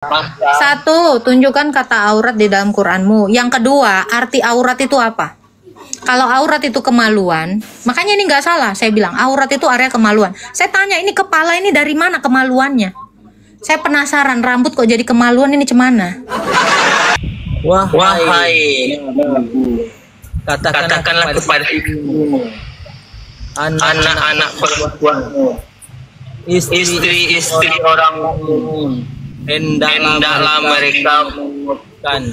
Satu, tunjukkan kata aurat di dalam Quranmu. Yang kedua, arti aurat itu apa? Kalau aurat itu kemaluan, makanya ini nggak salah. Saya bilang aurat itu area kemaluan. Saya tanya ini kepala ini dari mana kemaluannya? Saya penasaran rambut kok jadi kemaluan ini cemana? Wahai, katakanlah kepada ibumu, anak-anak perempuanmu, istri-istri orang mukmin, hendaklah mereka mengurutkan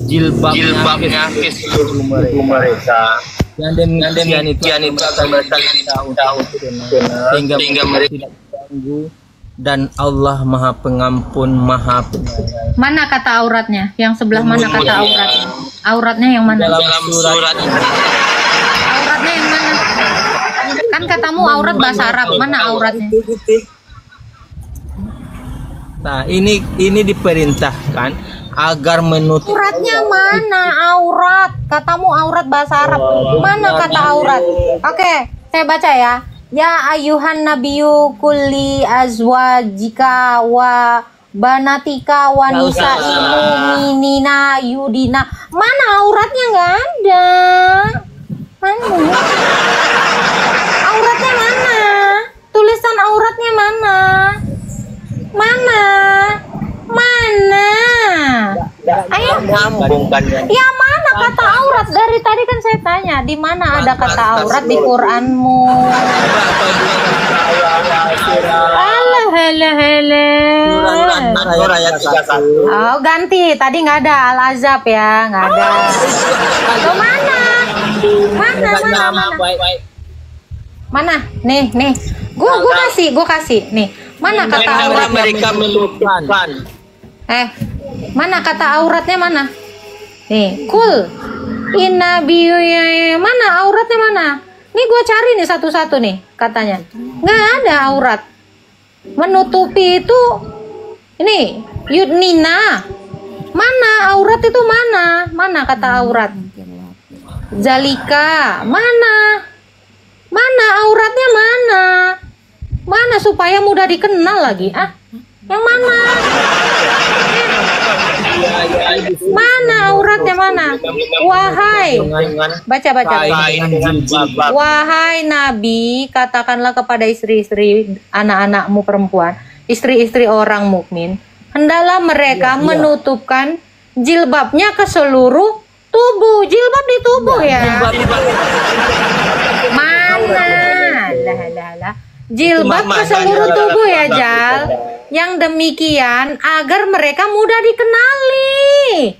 jilbabnya ke seluruh mereka. Yang demikian itu akan mereka tahu sehingga mereka tidak terganggu. Dan Allah Maha Pengampun, Maha Penyayang. Mana kata auratnya? Yang sebelah mana kata auratnya? Auratnya yang mana? Dalam surat. Auratnya yang mana? Kan katamu aurat bahasa Arab. Mana auratnya? Nah, ini diperintahkan agar menutup. Auratnya mana? Aurat. Katamu aurat bahasa Arab. Mana kata aurat? Oke, saya baca ya. Ya ayuhan nabiyyu kulli azwajika wa banatika wa nisa'il mu'minina yudina. Mana auratnya? Nggak ada. Mana? Auratnya mana? Tulisan auratnya mana? Mana? Mana? Ayo. Ya mana kata aurat? Dari tadi kan saya tanya, di mana ada kata aurat di Quranmu? Oh ganti, tadi nggak ada Al-Azab ya, nggak ada. Oh, mana? Mana? Nih, gue kasih, nih. Mana kata aurat? Mereka meluputkan. Mana kata auratnya mana? Nih, kul inabiyu mana auratnya mana? Nih gue cari nih satu-satu nih katanya. Nggak ada aurat. Menutupi itu ini yudnina. Mana aurat itu mana? Mana kata aurat? Zalika mana? Mana auratnya mana? Mana supaya mudah dikenal lagi? Yang mana? Mana auratnya mana? Wahai, baca. Wahai Nabi, katakanlah kepada istri-istri anak-anakmu perempuan, istri-istri orang mukmin, hendaklah mereka menutupkan jilbabnya ke seluruh tubuh. Jilbab di tubuh ya. Mana? Jilbab ke seluruh tubuh ya, Jal. Yang demikian agar mereka mudah dikenali.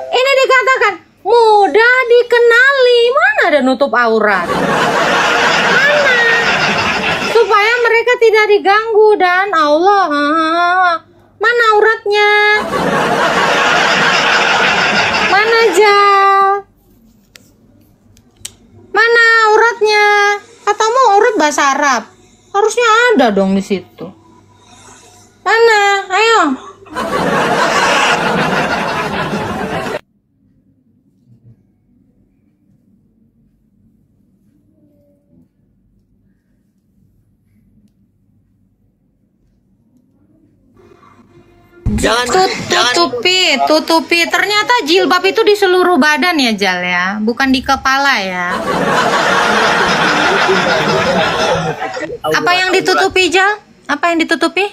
Ini dikatakan mudah dikenali. Mana ada nutup aurat? Mana? Supaya mereka tidak diganggu dan Allah. Mana auratnya? Mana Jal? Mana auratnya? Katamu aurat bahasa Arab. Harusnya ada dong di situ. Mana? Ayo. Tutupi. Ternyata jilbab itu di seluruh badan ya, Jal ya, bukan di kepala ya. Apa yang ditutupi, Jal? Apa yang ditutupi?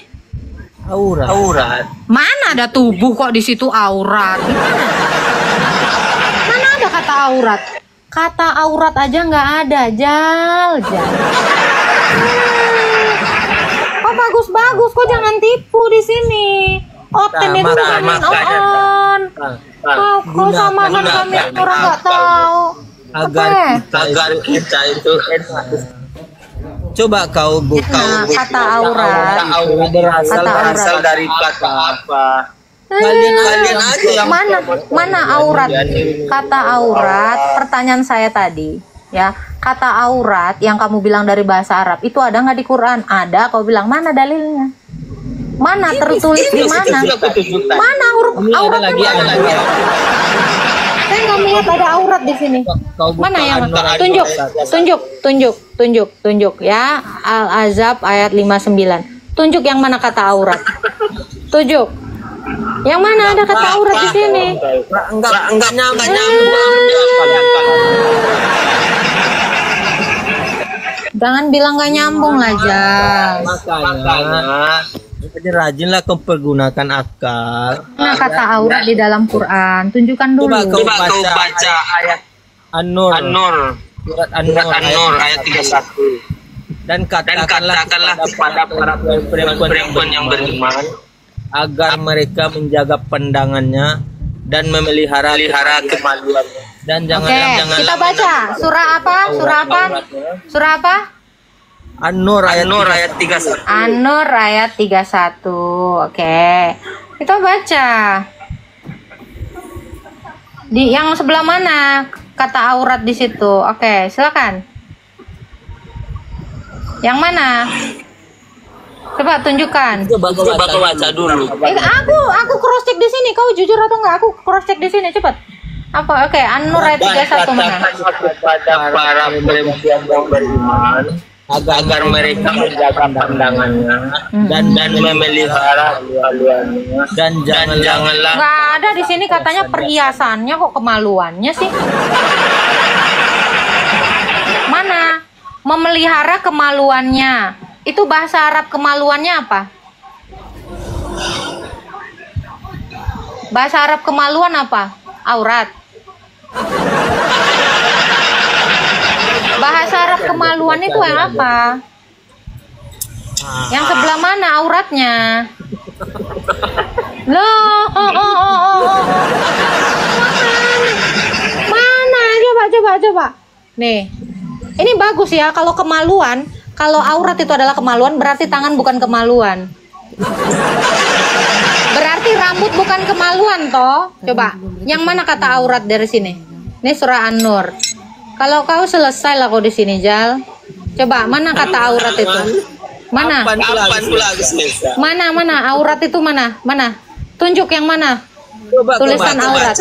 Aurat. Mana ada tubuh kok di situ aurat? Gimana? Mana ada kata aurat? Kata aurat aja nggak ada, Jal. Oh bagus, kok jangan tipu di sini. Open itu bukan on. Kok sama kan kami orang nggak tahu. Agar kita itu enak. Coba kau buka kata aurat. Berasal dari kata apa? Kalian aja. Mana aurat? Kata aurat. Pertanyaan saya tadi, ya. Kata aurat yang kamu bilang dari bahasa Arab itu ada nggak di Quran? Ada. Kau bilang mana dalilnya? Mana tertulis di mana? Mana huruf auratnya? Saya nggak melihat ada aurat di sini. Kau buka Mana yang An-Nur ayat tunjuk ya. Al-Ahzab ayat 59. Tunjuk yang mana kata aurat. Tunjuk. Yang mana ada kata aurat di sini? enggak nyambung. Jangan bilang nggak nyambung aja. Makanya jadi rajinlah kau pergunakan akal. Mana kata aurat di dalam Quran? Tunjukkan dulu. Coba kau baca ayat An-Nur. Surat An-Nur ayat 31. Dan katakanlah kepada para perempuan yang beriman agar mereka menjaga pandangannya dan memelihara kemaluannya. Dan janganlah kita baca surah apa? Surah apa? An-Nur ayat 31. An-Nur ayat 31. Oke. Kita baca. Di yang sebelah mana kata aurat di situ? Oke, silakan. Yang mana? Coba tunjukkan. Coba baca dulu. Aku cross check di sini. Kau jujur atau enggak? Aku cross check di sini, cepat. Apa? Oke, An-Nur ayat 31 mana? Kepada para perempuan yang beriman agar mereka menjaga pandangannya dan memelihara kemaluannya dan janganlah. Nggak ada di sini katanya perhiasannya, kok kemaluannya sih? Mana? Memelihara kemaluannya. Itu bahasa Arab kemaluannya apa? Bahasa Arab kemaluan apa? Aurat. Bahasa Arab kemaluan itu yang apa? Yang sebelah mana auratnya? Loh, mana? Coba. Nih, ini bagus ya. Kalau kemaluan, kalau aurat itu adalah kemaluan, berarti tangan bukan kemaluan. Berarti rambut bukan kemaluan toh. Coba, yang mana kata aurat dari sini? Ini surah An-Nur. Kalau kau selesai lah kau di sini, Jal. Coba, mana kata aurat itu? Mana? Mana aurat itu mana? Tunjuk yang mana? Tulisan aurat.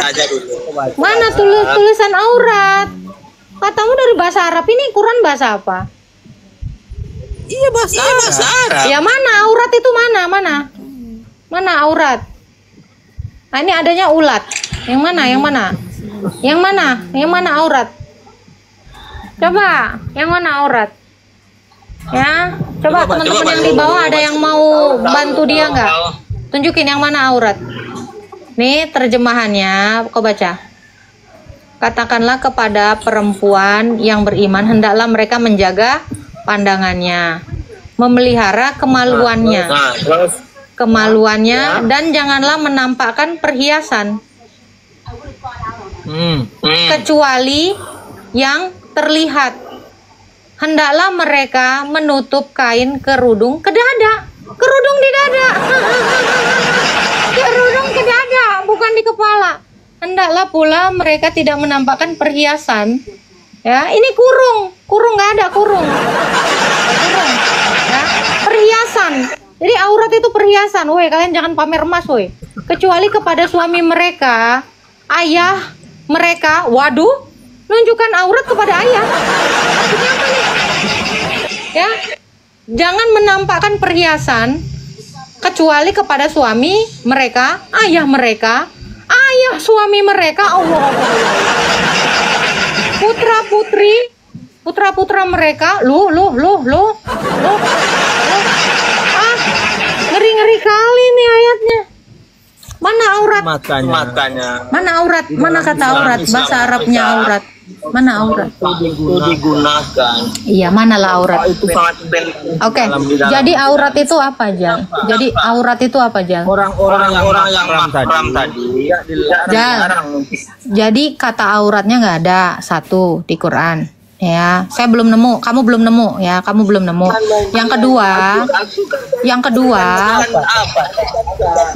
Mana tulisan aurat? Katamu dari bahasa Arab, ini Quran bahasa apa? Iya bahasa Arab. Ya mana aurat itu mana? Mana aurat? Nah, ini adanya ulat. Yang mana aurat? Coba, yang mana aurat? Ya, coba teman-teman yang di bawah ada yang mau bantu dia nggak? Tunjukin yang mana aurat. Nih terjemahannya, kau baca. Katakanlah kepada perempuan yang beriman, hendaklah mereka menjaga pandangannya, memelihara kemaluannya, dan janganlah menampakkan perhiasan, kecuali yang terlihat. Hendaklah mereka menutup kain kerudung ke dada. Kerudung di dada. Kerudung ke dada, bukan di kepala. Hendaklah pula mereka tidak menampakkan perhiasan. Ya, ini kurung nggak ada kurung. Ya, perhiasan. Jadi aurat itu perhiasan. Woi, kalian jangan pamer emas, woi. Kecuali kepada suami mereka, ayah mereka. Waduh, nunjukkan aurat kepada ayah. Artinya apa nih? Ya, jangan menampakkan perhiasan kecuali kepada suami mereka, ayah mereka, ayah suami mereka, Allah. Putra-putra mereka, ngeri-ngeri kali nih ayatnya. Mana aurat? Makanya. Mana aurat? Mana kata aurat? Bahasa Arabnya aurat. Mana aurat? Itu digunakan. Iya, manalah aurat? Itu sangat penting. Oke. Jadi aurat itu apa, Jal? Jadi aurat itu apa, Jal? Orang yang haram tadi. Jal. Jadi kata auratnya nggak ada satu di Quran. Ya, saya belum nemu, kamu belum nemu ya, kamu belum nemu. Yang kedua,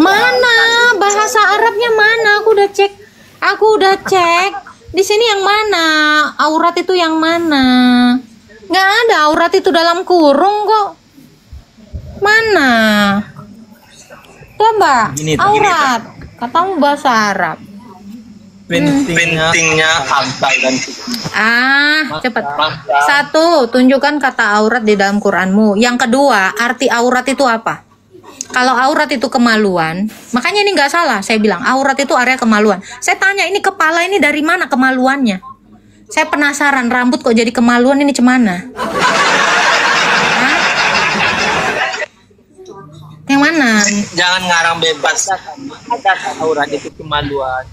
mana bahasa Arabnya mana? Aku udah cek. Di sini yang mana? Aurat itu yang mana? Nggak ada aurat itu dalam kurung kok. Mana? Coba aurat. Katamu bahasa Arab. pentingnya akal dan Cepat. 1, tunjukkan kata aurat di dalam Quranmu. Yang kedua, arti aurat itu apa? Kalau aurat itu kemaluan, makanya ini nggak salah. Saya bilang aurat itu area kemaluan. Saya tanya, ini kepala ini dari mana kemaluannya? Saya penasaran, rambut kok jadi kemaluan ini cemana? Hah? Yang mana? Jangan ngarang bebas. Ada aurat itu kemaluan.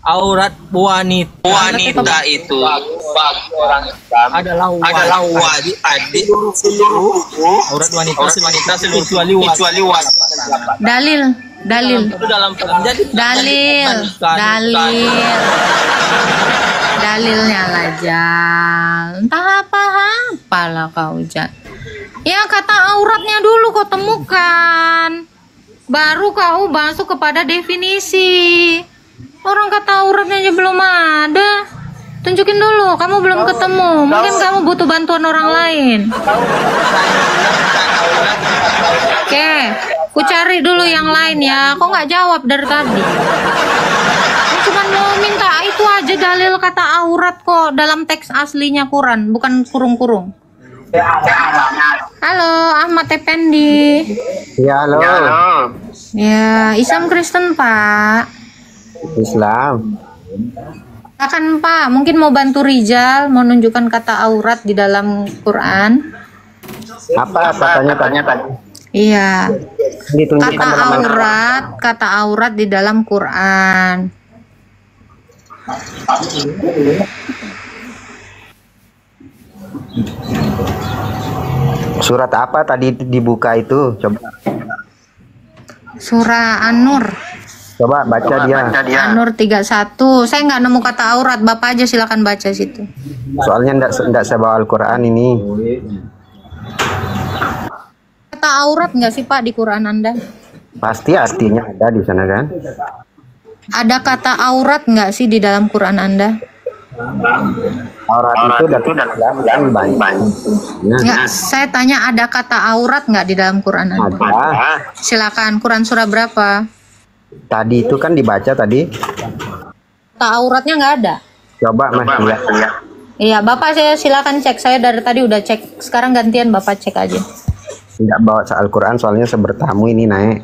Aurat wanita itu bagi orang Islam adalah wajib adik seluruh aurat wanita seluruh kecuali wanita. Dalil. Itu dalam jadi Dalilnya lah, Jal. Entah apalah kau, Jal. Ya, kata auratnya dulu kau temukan, baru kau masuk kepada definisi. Orang kata auratnya aja belum ada. Tunjukin dulu, kamu belum ketemu. Mungkin kamu butuh bantuan orang lain. Oke, ku cari dulu yang lain ya. Kok nggak jawab dari tadi? Cuma mau minta itu aja dalil kata aurat kok dalam teks aslinya Quran, bukan kurung-kurung. Halo, Ahmad Effendi. Ya, halo. Ya, Islam Kristen, Pak. Islam. Akan Pak, mungkin mau bantu Rizal, mau nunjukkan kata aurat di dalam Quran. Apa tanya tadi? Iya. Ditunjukkan dalam Kata aurat di dalam Quran. surat apa tadi dibuka itu? Coba. Surah An-Nur. Coba baca dia. An-Nur 31. Saya nggak nemu kata aurat. Bapak aja silakan baca situ. Soalnya enggak saya bawa Al-Qur'an ini. Kata aurat nggak sih Pak di Quran Anda? Pasti artinya ada di sana kan? Ada kata aurat nggak sih di dalam Quran Anda? Aurat itu dalam banyak. Nggak, saya tanya ada kata aurat nggak di dalam Quran Anda? Ada. Silakan, Quran surah berapa? Tadi itu kan dibaca tadi. Kata auratnya nggak ada. Coba Mas lihat. Iya, Bapak saya silakan cek. Saya dari tadi udah cek. Sekarang gantian Bapak cek aja. Enggak bawa Al-Qur'an soalnya sebertamu ini naik.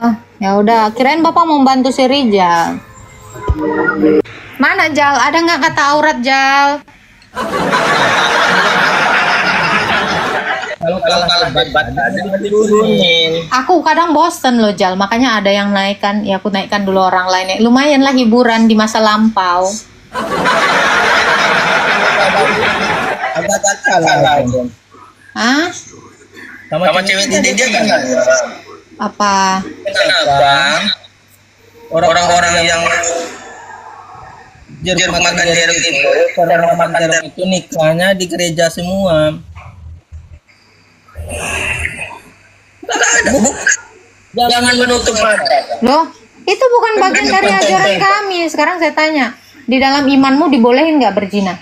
Oh, ya udah. Kirain Bapak mau bantu si Rizal. Mana Jal? Ada nggak kata aurat Jal? Kalau debat ada diturunin. Aku kadang bosen loh Jal, makanya ada yang naikkan. Ya aku naikkan dulu orang lain. Lumayan lah hiburan di masa lampau. Agak kalah. Hah? Sama cewek ini dia kan Apa? kenapa orang-orang yang jeruk makan jeruk itu orang makan jeruk itu nikahnya di gereja semua. Jangan menutup mata. Loh, itu bukan bagian dari ajaran kami. Sekarang saya tanya, di dalam imanmu dibolehin nggak berzina?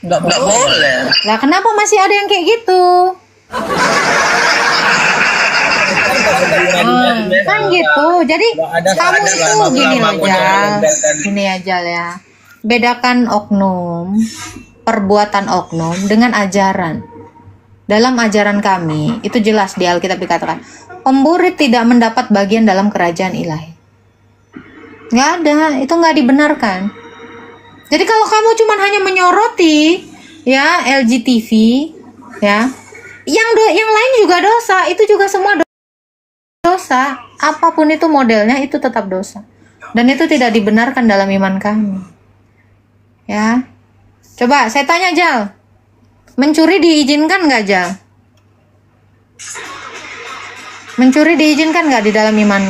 Nggak boleh. Lah kenapa masih ada yang kayak gitu? Kan gitu. Jadi kamu itu gini loh Jal. Gini ya Jal ya. Bedakan oknum, perbuatan oknum dengan ajaran. Dalam ajaran kami, itu jelas di Alkitab dikatakan, pemburit tidak mendapat bagian dalam kerajaan ilahi. Nggak ada, itu nggak dibenarkan. Jadi kalau kamu cuma hanya menyoroti ya LGTV ya, yang lain juga dosa, itu juga semua dosa. Apapun itu modelnya itu tetap dosa. Dan itu tidak dibenarkan dalam iman kami. Ya. Coba saya tanya Jal. Mencuri diizinkan nggak Jal? Mencuri diizinkan nggak di dalam iman?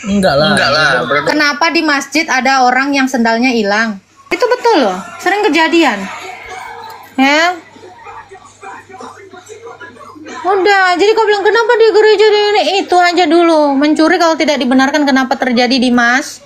Enggak lah. Kenapa di masjid ada orang yang sendalnya hilang? Itu betul loh, sering kejadian. Ya. Udah, jadi kau bilang kenapa di gereja ini itu aja dulu. Mencuri kalau tidak dibenarkan kenapa terjadi di mas?